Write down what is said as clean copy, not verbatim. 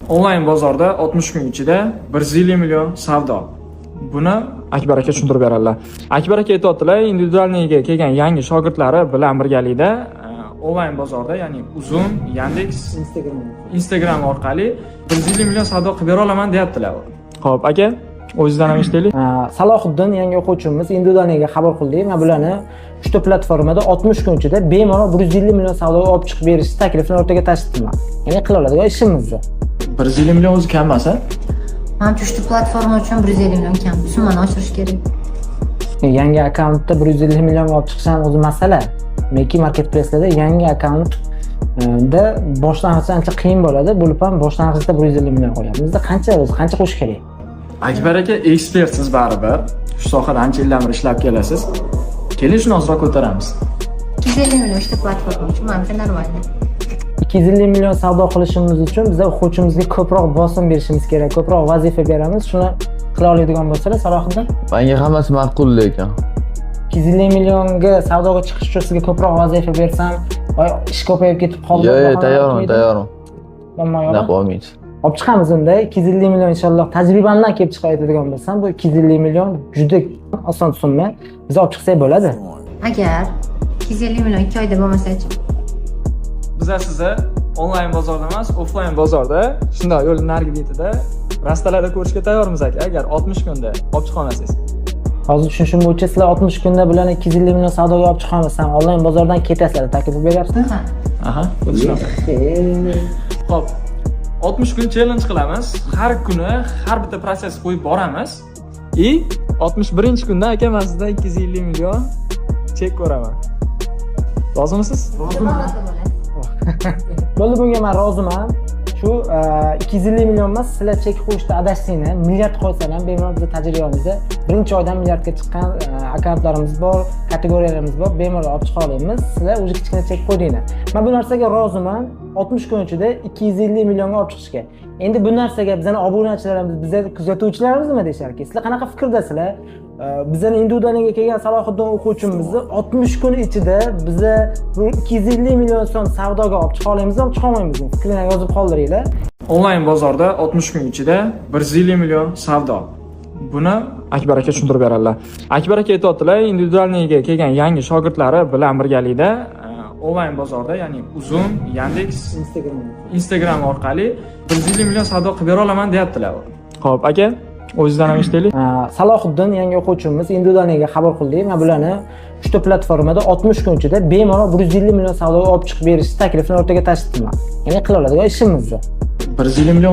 Onlayn bozorda 60 kun ichida 150 million savdo. Buni Akbar aka tushuntirib beradilar. Akbar aka aytayotdilar, individualniga kelgan yangi shogirdlari bilan birgalikda onlayn bozorda, ya'ni Uzum, Yandex, Instagram orqali 150 million savdo qilib bera olaman deyaptilar. Xo'p, aka, o'zingizdan ham eshitaylik. Salohiddin yangi o'quvchimiz individualniga qabul qildik. Men bularni 3 ta platformada 60 kun ichida bemalol 150 million savdoga olib chiqib berish taklifini o'rtaga tashladim. Ya'ni qila oladigan ishimizni. 150 million o'zi kam emas-a? Manimcha uchta platforma uchun 150 million kam. Summani oshirish kerak. Yangi akkauntda 150 million olib chiqish ham o'zi masala. Meki marketplace'larda yangi akkauntda boshlang'ich ancha qiyin bo'ladi. Bo'lib ham boshlang'ichda 150 million qo'yamiz. Bizda qancha qo'yish kerak? Akbar aka ekspertsiz baribir. Shu sohada ancha yillardir ishlab kelasiz. Keling shuni ozroq ko'taramiz. 250 million uchta platforma uchun manimcha normal. 250 million savdo qilishimiz uchun biz o'quvchimizga ko'proq bosim berishimiz kerak, ko'proq vazifa beramiz. Shuni qila oladigan bo'lsalar, Salohiddin. Menga hammasi ma'qul lekin. 250 millionga savdoga chiqish uchun sizga ko'proq vazifa bersam, ish ko'payib ketib qoldi. Yo'q, tayyorman. Bo'lmaydi. Bo'lmaydi. Olib chiqamiz unda 250 million inshaalloh tajribamdan kelib chiqayotadigan bo'lsam, bu 250 million juda oson summa. Biz olib chiqsak bo'ladi. Agar 250 million 2 oyda bo'lmasa-chi? Bizlar sizni onlayn bozorda emas, offlayn bozorda, shunday yo'l narigi betida, rastalarda ko'rishga tayyormiz aka, agar 60 kunda olib chiqa olmasangiz. Hozir tushunishim bo'yicha sizlar 60 kunda bularni 250 million savdoga olib chiqa olmasam, onlayn bozordan ketasizlar, taklif beryapsizlar? Ha. Xuddi shunaqa. Xo'p, 60 kun challenge qilamiz. Har kuni har bitta prosess qo'yib boramiz. 61-kundan aka men sizdan 250 million chek ko'raman. Rozimisiz? Roziman. Bo'ldi, bunga men roziman. Shu 250 million emas, sizlar chek qo'yishda adashsanglar, milliard qo'ysalar ham bemalol bizning tajribamizda birinchi oydan milliardga chiqqan akkauntlarimiz bor, kategoriyalarimiz bor, bemalol olib chiqa olamiz. Sizlar o'zi kichkina chek qo'ydinglar. Men bu narsaga roziman. 60 kun ichida 250 millionga olib chiqishga. Endi bu narsaga bizning obunachilarimiz, bizning kuzatuvchilarimiz nima deyisharki? Sizlar qanaqa fikrdasizlar? Bizning individualniga kelgan Salohiddin o'quvchimizni 60 kun ichida biz bu 250 million so'm savdoga olib chiqa olamizmi, olib chiqa olmaymizmi? Fikrlaringizni yozib qoldiringlar. Onlayn bozorda 60 kun ichida 150 million savdo. Buni Akbar aka tushuntirib beradilar. Akbar aka aytayotdilar, individualniga kelgan yangi shogirdlari bilan birgalikda onlayn bozorda, ya'ni Uzum, Yandex, Instagram orqali 150 million savdo qilib bera olaman deyaptilar. Xo'p, aka, o'zingizdan ham eshitaylik. Salohiddin yangi o'quvchimiz individualniga qabul qildik. Men bularni 3 ta platformada 60 kun ichida bemalol 150 million savdoga olib chiqib berish taklifini o'rtaga tashladim. Ya'ni qila oladigan ishimizni. 150 million